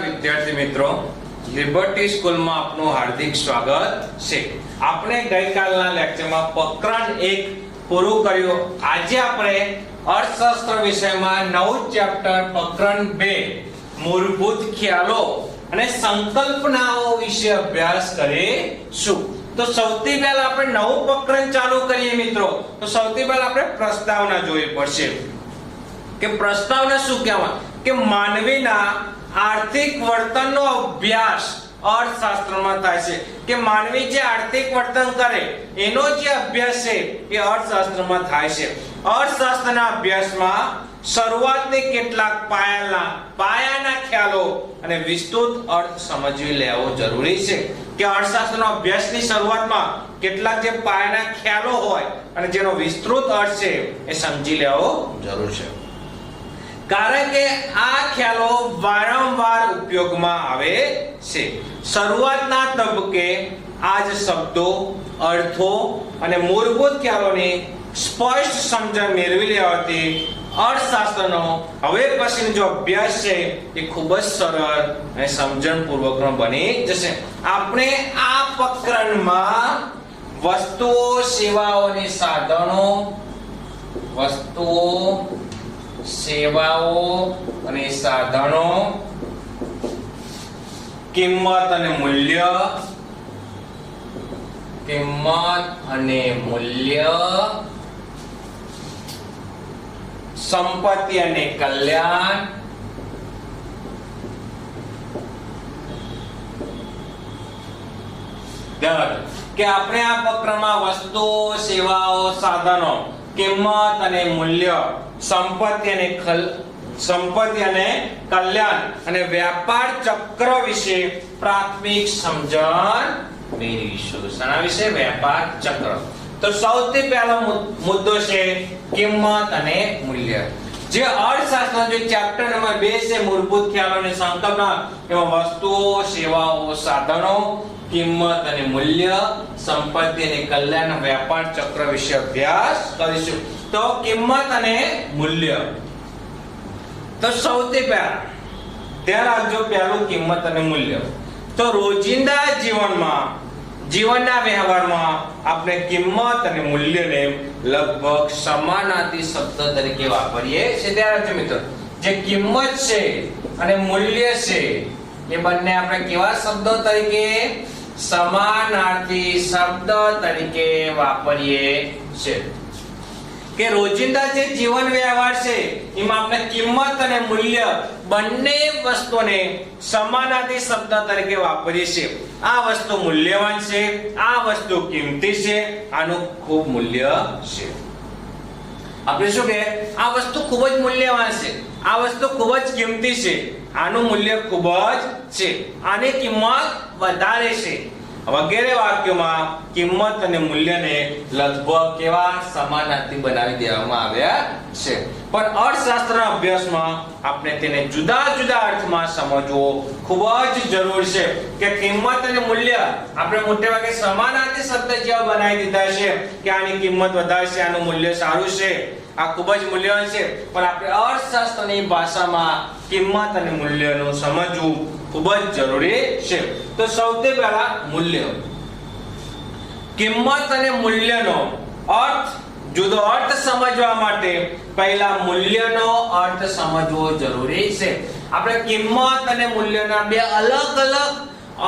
વિદ્યાર્થી મિત્રો, લિબર્ટી સ્કૂલમાં આપનું હાર્દિક સ્વાગત છે। આપણે ગઈકાલના લેક્ચરમાં પ્રકરણ 1 પૂરું કર્યું। આજે આપણે અર્થશાસ્ત્ર વિષયમાં નવું ચેપ્ટર પ્રકરણ 2 મૂળભૂત ખ્યાલો અને સંકલ્પનાઓ વિશે અભ્યાસ કરીશું। તો સૌથી પહેલા આપણે નવું પ્રકરણ ચાલુ કરીએ મિત્રો। તો સૌથી પહેલા આપણે પ્રસ્તાવના જોવી પડશે કે પ્રસ્તાવના શું કહેવાય કે માનવીના આર્થિક વર્તનનો અભ્યાસ અર્થશાસ્ત્રમાં થાય છે કે માનવી જે આર્થિક વર્તન કરે એનો જે અભ્યાસ છે એ અર્થશાસ્ત્રમાં થાય છે। અર્થશાસ્ત્રના અભ્યાસમાં શરૂઆતની કેટલાક પાયાના ખ્યાલો અને વિસ્તૃત અર્થ સમજી લેવો જરૂરી છે કે અર્થશાસ્ત્રનો અભ્યાસની શરૂઆતમાં કેટલાક જે પાયાના ખ્યાલો હોય અને જેનો વિસ્તૃત અર્થ છે એ સમજી લેવો જરૂર છે, કારણ કે આ ખ્યાલો વારંવાર ઉપયોગમાં આવે છે। શરૂઆતના તબક્કે આ જ શબ્દો, અર્થો અને મૂળભૂત ખ્યાલોની સ્પષ્ટ સમજણ મેળવી લેવાથી અર્થશાસ્ત્રનો હવે પછીનો જો અભ્યાસ છે એ ખૂબ જ સરળ અને સમજણપૂર્વકનો બની જશે। આપણે આ પ્રકરણમાં વસ્તુઓ, સેવાઓ અને સાધનો, સેવાઓ અને સાધનો, કિંમત અને મૂલ્ય, સંપત્તિ અને કલ્યાણ, કે આપણે આ પ્રકરણમાં વસ્તુઓ, સેવાઓ, સાધનો, કિંમત અને મૂલ્ય, સંપત્તિ અને કલ્યાણ અને વ્યાપાર ચક્ર વિશે પ્રાથમિક સમજણ મેળવીશું। શાના વિશે? વ્યાપાર ચક્ર। તો સૌથી પહેલો મુદ્દો છે કિંમત અને મૂલ્ય। જે અર્થશાસ્ત્રનો જે ચેપ્ટર નંબર 2 છે મૂળભૂત ખ્યાલો અને સંકલ્પના, એમાં વસ્તુઓ, સેવાઓ, સાધનો, કિંમત અને મૂલ્ય, સંપત્તિ અને કલ્યાણ, વ્યાપાર ચક્ર વિશે અભ્યાસ કરીશું। તો કિંમત અને મૂલ્ય, તો સૌથી પહેલા ધ્યાન રાખજો, પહેલું કિંમત અને મૂલ્ય। તો રોજિંદા જીવનના વ્યવહારમાં આપણે કિંમત અને મૂલ્યને લગભગ સમાનાર્થી શબ્દ તરીકે વાપરીએ છીએ। ધ્યાન રાખજો મિત્રો, જે કિંમત છે અને મૂલ્ય છે એ બંને આપણે કેવા શબ્દો તરીકે? સમાનાર્થી શબ્દ તરીકે વાપરીએ છીએ। કે રોજિંદા જે જીવન વ્યવહાર છે એમાં આપણે કિંમત અને મૂલ્ય બંને વસ્તુને સમાનાર્થી શબ્દ તરીકે વાપરીએ છીએ। આ વસ્તુ મૂલ્યવાન છે, આ વસ્તુ કિંમતી છે, આનું ખૂબ મૂલ્ય છે। આપણે શું કહે? આ વસ્તુ ખૂબ જ મૂલ્યવાન છે, આ વસ્તુ ખૂબ જ કિંમતી છે, આનું મૂલ્ય ખૂબ જ છે, આની કિંમત વધારે છે, વગેરે વાક્યોમાં કિંમત અને મૂલ્યને લગભગ કેવા? સમાનાર્થી બનાવી દેવામાં આવ્યા છે। પણ અર્થશાસ્ત્રના અભ્યાસમાં આપણે તેને જુદા જુદા અર્થમાં સમજવો ખૂબ જ જરૂર છે કે કિંમત અને મૂલ્ય આપણે મોટે ભાગે સમાનાર્થી શબ્દ જેવા બનાવી દીધા છે કે આની કિંમત વધારે છે, આનું મૂલ્ય સારું છે, આ ખૂબ જ મૂલ્યવાન છે, પણ આપણે અર્થશાસ્ત્રની ભાષામાં કિંમત અને મૂલ્યનું સમજવું ખૂબ જ જરૂરી છે। તો સૌથી પહેલા મૂલ્ય, કિંમત અને મૂલ્યનો જુદો અર્થ સમજવા માટે પહેલા મૂલ્યનો અર્થ સમજવો જરૂરી છે। આપણે કિંમત અને મૂલ્યના બે અલગ અલગ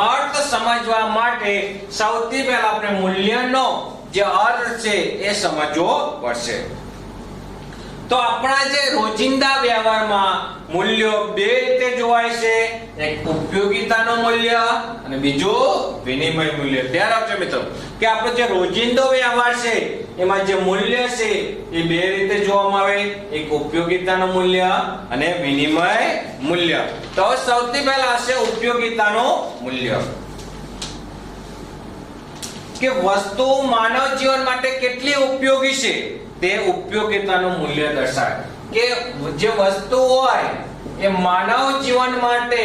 અર્થ સમજવા માટે સૌથી પહેલા આપણે મૂલ્યનો જે અર્થ છે એ સમજવો પડશે। તો આપણા જે રોજિંદા વ્યવહારમાં મૂલ્યો બે રીતે જોવાય છે, એક ઉપયોગિતાનું મૂલ્ય અને બીજું વિનિમય મૂલ્ય। ધ્યાન રાખજો મિત્રો કે આપણો જે રોજિંદો વ્યવહાર છે એમાં જે મૂલ્ય છે એ બે રીતે જોવામાં આવે, એક ઉપયોગિતાનું મૂલ્ય અને વિનિમય મૂલ્ય। તો સૌથી પહેલા છે ઉપયોગિતાનું મૂલ્ય, કે વસ્તુ માનવ જીવન માટે કેટલી ઉપયોગી છે તે ઉપયોગિતાનું મૂલ્ય દર્શાવે। કે જે વસ્તુ હોય એ માનવ જીવન માટે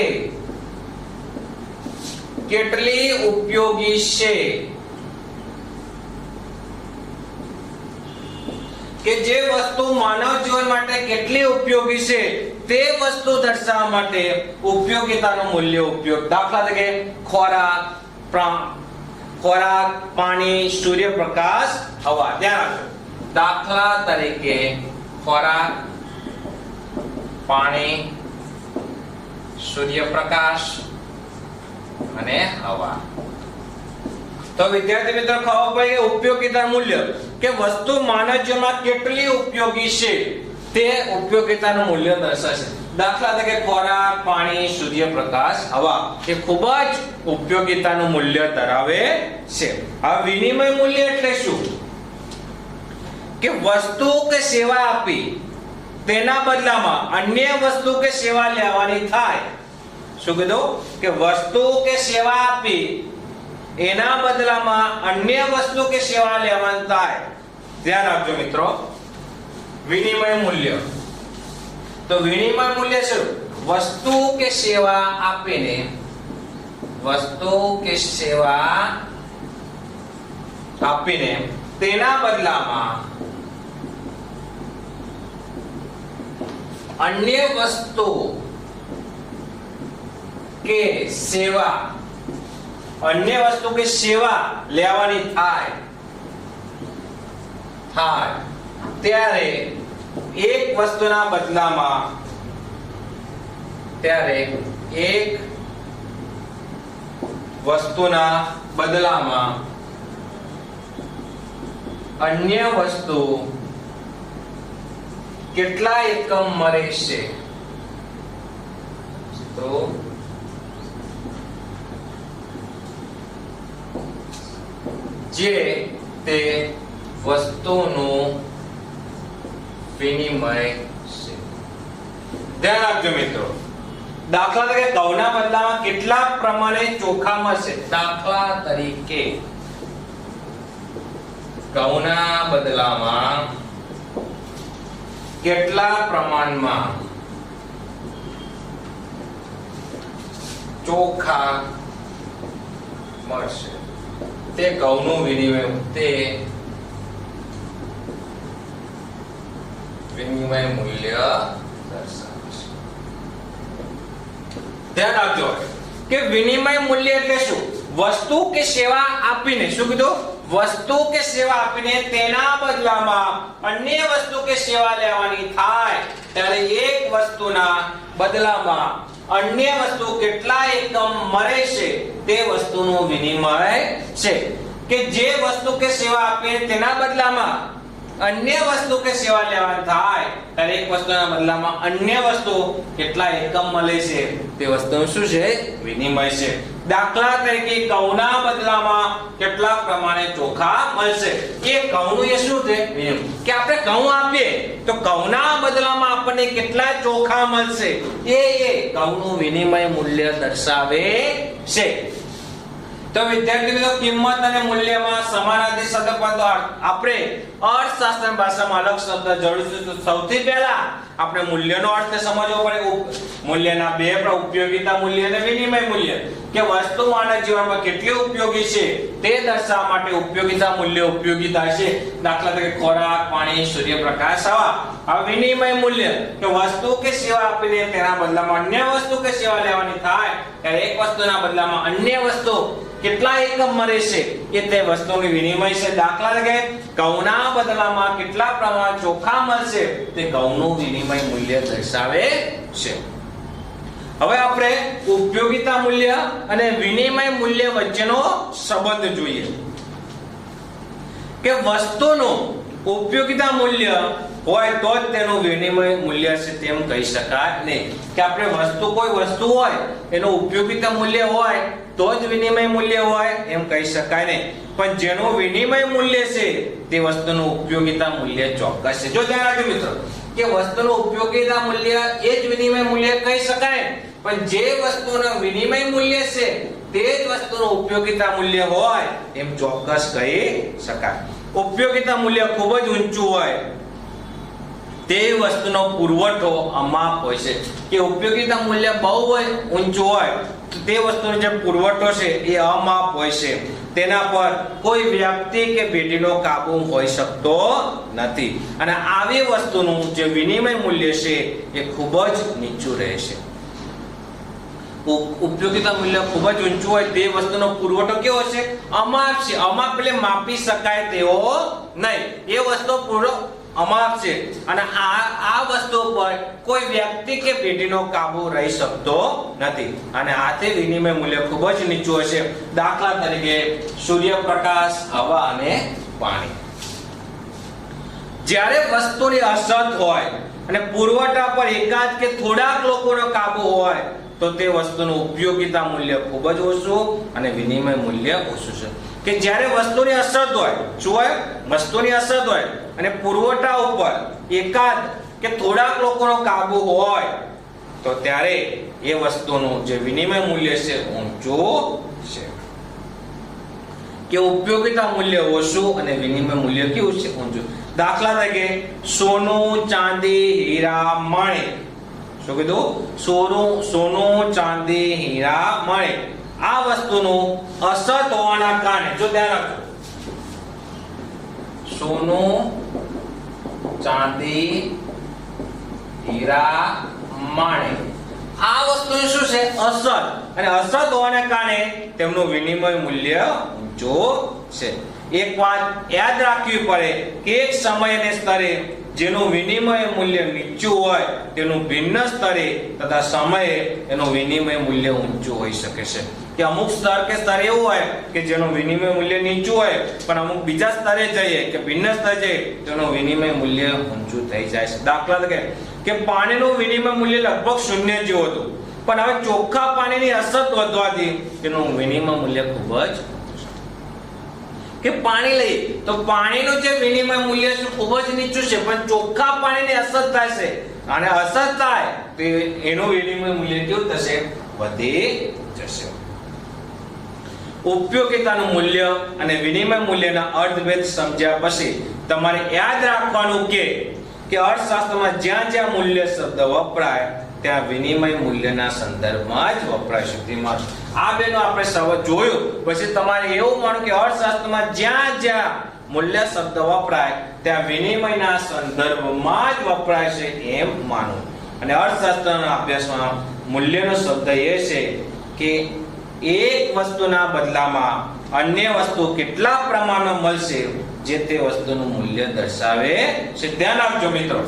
કેટલી ઉપયોગી છે, કે જે વસ્તુ માનવ જીવન માટે કેટલી ઉપયોગી છે તે વસ્તુ દર્શાવવા માટે ઉપયોગિતાનું મૂલ્ય ઉપયોગ. દાખલા તરીકે ખોરાક, પાણી, સૂર્યપ્રકાશ, હવા. ધ્યાન રાખજો. દાખલા તરીકે ખોરાક, પાણી, સૂર્યપ્રકાશ અને હવા. તો વિદ્યાર્થી મિત્રો ખબર પડી કે ઉપયોગિતાનું મૂલ્ય કે વસ્તુ માનવ જીવનમાં કેટલી ઉપયોગી છે તે ઉપયોગિતાનું મૂલ્ય દર્શાવશે. દાખલા તરીકે ખોરાક, પાણી, સૂર્યપ્રકાશ, હવા એ ખૂબ જ ઉપયોગિતાનું મૂલ્ય ધરાવે છે. આ વિનિમય મૂલ્ય એટલે શું? કે વસ્તુ કે સેવા આપી તેના બદલામાં અન્ય વસ્તુ કે સેવા લેવાની થાય. શું કીધું? કે વસ્તુ કે સેવા આપી એના બદલામાં અન્ય વસ્તુ કે સેવા લેવાની થાય. ધ્યાન રાખજો મિત્રો. વિનિમય મૂલ્ય. તો વિનિમય મૂલ્ય શું? વસ્તુ કે સેવા આપીને તેના બદલામાં અન્ય વસ્તુ કે સેવા લેવાની થાય ત્યારે એક વસ્તુના બદલામાં અન્ય વસ્તુ કેટલા એકમ મળે છે? તો જે તે વસ્તુનું વિનિમય છે. ધ્યાન રાખજો મિત્રો. દાખલા તરીકે ઘઉંના બદલામાં કેટલા પ્રમાણે ચોખા મળશે? દાખલા તરીકે ઘઉંના બદલામાં કેટલા પ્રમાણમાં ચોખા મળશે? તે ઘઉંનું વિનિમય મૂલ્ય દર્શાવે છે. ધ્યાન રાખજો કે વિનિમય મૂલ્ય એટલે શું? વસ્તુ કે સેવા આપીને, શું કીધું? વસ્તુ કે સેવા આપીને તેના બદલામાં અન્ય વસ્તુ કે સેવા લેવાની થાય ત્યારે એક વસ્તુના બદલામાં અન્ય વસ્તુ કેટલા એકમ મળે છે તે વસ્તુનું વિનિમય છે. કે જે વસ્તુ કે સેવા આપીને તેના બદલામાં અન્ય વસ્તુ કે સેવા લેવાની થાય ત્યારે એક વસ્તુના બદલામાં અન્ય વસ્તુ કેટલા એકમ મળે છે તે વસ્તુનું શું છે? વિનિમય છે. દાખલા તરીકે ઘઉંના બદલામાં કેટલા પ્રમાણે ચોખા મળશે? એ ઘઉંનું એ શું છે? કે આપણે ઘઉં આપીએ તો ઘઉંના બદલામાં આપણને કેટલા ચોખા મળશે એ ઘઉંનું વિનિમય મૂલ્ય દર્શાવે છે. તો વિદ્યાર્થી મિત્રો કિંમત અને મૂલ્યમાં સમાનાર્થી શબ્દ પરંતુ આપણે અર્થશાસ્ત્ર ભાષામાં અલગ શબ્દ જોડીશું. તો સૌથી પહેલા આપણે મૂલ્યનો અર્થ સમજવો પડે. મૂલ્યના બે ઉપયોગિતા મૂલ્ય અને વિનિમય મૂલ્ય. કે વસ્તુ માનવ જીવનમાં કેટલી ઉપયોગી છે તે દર્શાવવા માટે ઉપયોગિતા મૂલ્ય ઉપયોગિતા છે. દાખલા તરીકે ખોરાક, પાણી, સૂર્યપ્રકાશ, હવા. આ વિનિમય મૂલ્ય કે વસ્તુ કે સેવા આપીને તેના બદલામાં અન્ય વસ્તુ કે સેવા લેવાની થાય ત્યારે એક વસ્તુના બદલામાં અન્ય વસ્તુ કેટલા એકમ મળે છે એ તે વસ્તુનું વિનિમય છે. દાખલા તરીકે ઘઉંના બદલામાં કેટલા પ્રમાણ ચોખા મળશે તે ઘઉંનું વિનિમય મૂલ્ય દર્શાવે છે. હવે આપણે ઉપયોગિતા મૂલ્ય અને વિનિમય મૂલ્ય વચ્ચેનો સંબંધ જોઈએ. કે વસ્તુનું ઉપયોગિતા મૂલ્ય હોય તો જ તેનું વિનિમય મૂલ્ય છે તેમ કહી શકાય નહીં. કે આપણે કોઈ વસ્તુ હોય એનું ઉપયોગિતા મૂલ્ય હોય તો જ વિનિમય મૂલ્ય હોય એમ કહી શકાય નહીં. પણ જેનું વિનિમય મૂલ્ય છે તે વસ્તુનું ઉપયોગિતા મૂલ્ય ચોક્કસ છે. જો ધ્યાન રાખજો મિત્રો કે વસ્તુનું ઉપયોગિતા મૂલ્ય એ જ વિનિમય મૂલ્ય કહી શકાય, પણ જે વસ્તુનું વિનિમય મૂલ્ય છે તે જ વસ્તુનું ઉપયોગિતા મૂલ્ય હોય એમ ચોક્કસ કહી શકાય. ઉપયોગિતા મૂલ્ય ખૂબ જ ઊંચું હોય તે વસ્તુનો પુરવઠો અમાપ હોય છે. કે ઉપયોગિતા મૂલ્ય બહુ ઊંચું હોય તો તે વસ્તુનો જે પુરવઠો છે એ અમાપ હોય છે. તેના પર કોઈ વ્યક્તિ કે પેઢીનો કાબુ હોઈ શકતો નથી અને આવી વસ્તુનું જે વિનિમય મૂલ્ય છે એ ખૂબ જ નીચું રહેશે. ઉપયોગિતા મૂલ્ય ખૂબ જ ઊંચું હોય તે વસ્તુનો પુરવઠો કેવો છે? અમાપ છે. અમાપ એટલે માપી શકાય તેવો નહીં. એ વસ્તુ પૂરો અમાપ છે અને આ વસ્તુ પર કોઈ વ્યક્તિ કે પેઢીનો કાબુ રહી શકતો નથી અને આથી વિનિમય મૂલ્ય ખૂબ જ નીચું હશે. દાખલા તરીકે સૂર્યપ્રકાશ, હવા અને પાણી. જ્યારે વસ્તુની અછત હોય અને પુરવઠા પર એકાદ કે થોડાક લોકોનો કાબુ હોય તો તે વસ્તુનું ઉપયોગિતા મૂલ્ય ખૂબ જ ઓછું અને વિનિમય મૂલ્ય ઓછું છે. કે જ્યારે વસ્તુની અછત હોય, શું હોય? વસ્તુની અછત હોય અને પુરવઠા ઉપર એકાદ કે થોડાક લોકોનો કાબુ હોય તો ત્યારે એ વસ્તુનું જે વિનિમય મૂલ્ય છે ઊંચું છે. કે ઉપયોગિતા મૂલ્ય ઓછું અને વિનિમય મૂલ્ય કેવું છે? ઊંચું. દાખલા તરીકે સોનું, ચાંદી, હીરા, માણેક. શું કીધું? સોનું, ચાંદી, હીરા, માણેક. આ વસ્તુનું અસત હોવાના કારણે, જો ધ્યાન રાખો, સોનું, ચાંદી, હીરા, માણેક, આ વસ્તુ શું છે? અસત. અને અસત હોવાને કારણે તેમનું વિનિમય મૂલ્ય ઊંચું છે. એક વાત યાદ રાખવી પડે કે એક સમય અને સ્તરે જેનું વિનિમય મૂલ્ય નીચું હોય તેનું ભિન્ન સ્તરે તથા સમયે એનું વિનિમય મૂલ્ય ઊંચું હોઈ શકે છે. કે અમુક સ્તર કે સ્તર એવું હોય કે જેનું વિનિમય મૂલ્ય નીચું હોય પણ અમુક બીજા સ્તરે જઈએ કે ભિન્ન સ્તરે જઈએ તેનું વિનિમય મૂલ્ય ઊંચું થઈ જાય છે. દાખલા તરીકે કે પાણીનું વિનિમય મૂલ્ય લગભગ શૂન્ય જેવું હતું પણ હવે ચોખ્ખા પાણીની અછત વધવાથી તેનું વિનિમય મૂલ્ય ખૂબ જ કે પાણી લઈએ તો પાણીનું જે વિનિમય મૂલ્ય છે ખૂબ જ નીચું છે પણ ચોખ્ખા પાણીની અછત થાય છે અને અછત થાય તો એનું વિનિમય મૂલ્ય કેવું થશે? વધી જશે. ઉપયોગિતાનું મૂલ્ય અને વિનિમય મૂલ્યના અર્થભેદ સમજ્યા પછી તમારે યાદ રાખવાનું કે અર્થશાસ્ત્રમાં જ્યાં જ્યાં મૂલ્ય શબ્દ વપરાય ત્યાં વિનિમય મૂલ્યના સંદર્ભમાં જ વપરાય છે. આ બેનો આપણે સૌ જોયું પછી તમારે એવું માનવું કે અર્થશાસ્ત્રમાં જ્યાં જ્યાં મૂલ્ય શબ્દ વપરાય ત્યાં વિનિમયના સંદર્ભમાં જ વપરાય છે એમ માનવું. અને અર્થશાસ્ત્રના અભ્યાસમાં મૂલ્યનો શબ્દ એ છે કે એક વસ્તુના બદલામાં અન્ય વસ્તુ કેટલા પ્રમાણમાં મળશે જે તે વસ્તુનું મૂલ્ય દર્શાવે છે. ધ્યાન આપજો મિત્રો,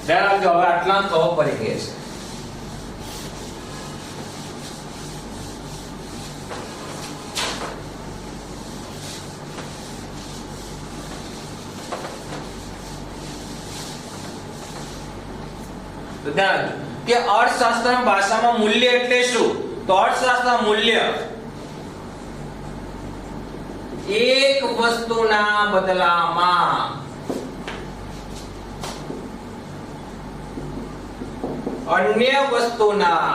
ધ્યાન આપજો. હવે આટલા ખબર પડી ગઈ છે. કે અર્થશાસ્ત્રના ભાષામાં મૂલ્ય એટલે શું? તો અર્થશાસ્ત્રના મૂલ્ય એક વસ્તુના બદલામાં અન્ય વસ્તુના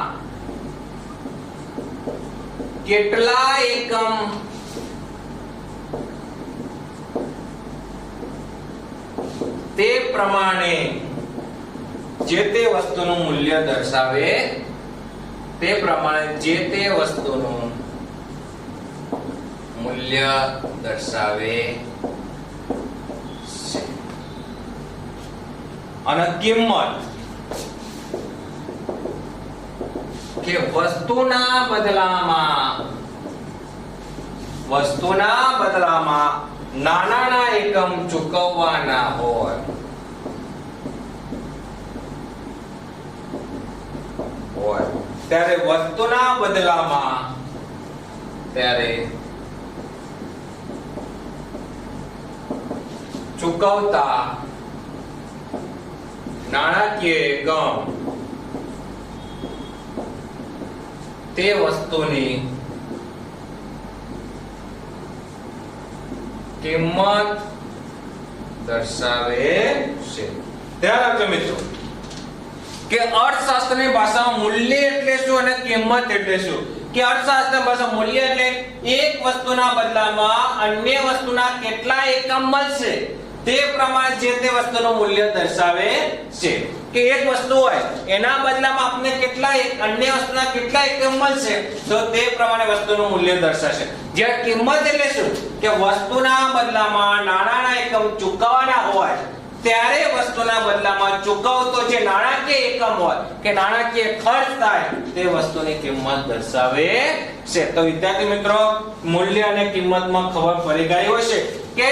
કેટલા એકમ તે પ્રમાણે જે તે વસ્તુનું મૂલ્ય દર્શાવે તે પ્રમાણે જે તે વસ્તુનું મૂલ્ય દર્શાવે છે. અને કિંમત કે વસ્તુના બદલામાં નાના એકમ ચૂકવવાના હોય ત્યારે વસ્તુના બદલામાં ત્યારે ચૂકવતા નાણાકીય એકમ તે વસ્તુની કિંમત દર્શાવે છે. ધ્યાન રાખજો મિત્રો કે અર્થશાસ્ત્રની ભાષામાં મૂલ્ય એટલે શું અને કિંમત એટલે શું? કે અર્થશાસ્ત્રની ભાષામાં મૂલ્ય એટલે એક વસ્તુના બદલામાં અન્ય વસ્તુના કેટલા એકમ મળશે તે પ્રમાણે જે તે વસ્તુનું મૂલ્ય દર્શાવે છે કે એક વસ્તુ હોય એના બદલામાં આપણે કેટલા અન્ય વસ્તુના કેટલા એકમ મળશે તો તે પ્રમાણે વસ્તુનું મૂલ્ય દર્શાવશે જ્યારે કિંમત એટલે શું કે વસ્તુના બદલામાં નાણાના એકમ ચૂકવવાના હોય ત્યારે વસ્તુના બદલામાં ચૂકવતો જે નાણાકીય એકમ હોય કે નાણાકીય ખર્ચ થાય તે વસ્તુની કિંમત દર્શાવે છે તો વિદ્યાર્થી મિત્રો મૂલ્ય અને કિંમતમાં ખબર પડી ગઈ હશે કે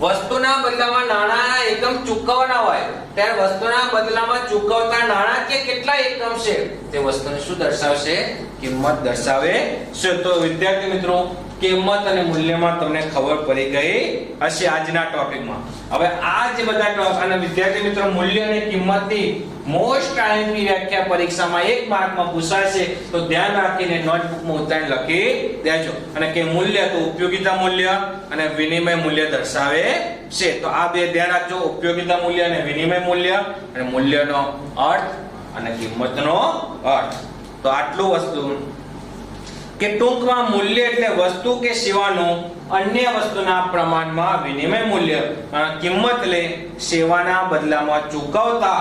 વસ્તુના બદલામાં નાણાના એકમ ચૂકવવાના હોય ત્યારે વસ્તુના બદલામાં ચૂકવતા નાણાકીય કેટલા એકમ છે તે વસ્તુને શું દર્શાવશે કિંમત દર્શાવે છે તો વિદ્યાર્થી મિત્રો કિંમત અને મૂલ્યમાં તમને ખબર પડી ગઈ હશે આજના ટોપિકમાં હવે આ જે બધા ટોપિક અને વિદ્યાર્થી મિત્રો મૂલ્ય અને કિંમતની મોસ્ટ આઈએમપી વ્યાખ્યા પરીક્ષામાં 1 માર્કમાં પૂછાય છે તો ધ્યાન રાખીને નોટબુકમાં ઉતારી લખી દેજો અને કે મૂલ્ય તો ઉપયોગિતા મૂલ્ય અને વિનિમય મૂલ્ય દર્શાવે છે તો આ બે ધ્યાન રાખજો ઉપયોગિતા મૂલ્ય અને વિનિમય મૂલ્ય અને મૂલ્યનો અર્થ અને કિંમતનો અર્થ તો આટલું વસ્તુ કે ટૂંકમાં મૂલ્ય એટલે વસ્તુ કે સેવાનું અન્ય વસ્તુના પ્રમાણમાં વિનિમય મૂલ્ય અને કિંમત એટલે સેવાના બદલામાં ચૂકવતા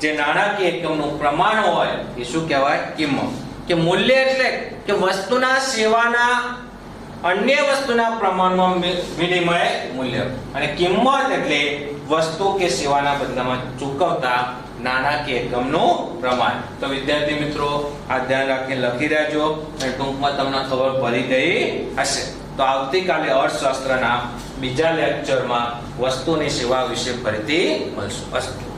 જે નાણાકીય એકમનું પ્રમાણ હોય એ શું કહેવાય કિંમત કે મૂલ્ય એટલે કે વસ્તુના સેવાના અન્ય વસ્તુના પ્રમાણમાં વિનિમય મૂલ્ય અને કિંમત એટલે વસ્તુ કે સેવાના બદલામાં ચૂકવતા નાણાકીય એકમનું પ્રમાણ તો વિદ્યાર્થી મિત્રો આ ધ્યાન રાખીને લખી રહેજો અને ટૂંકમાં તમને ખબર પડી ગઈ હશે તો આવતીકાલે અર્થશાસ્ત્રના બીજા લેક્ચરમાં વસ્તુની સેવા વિશે ફરીથી મળશું.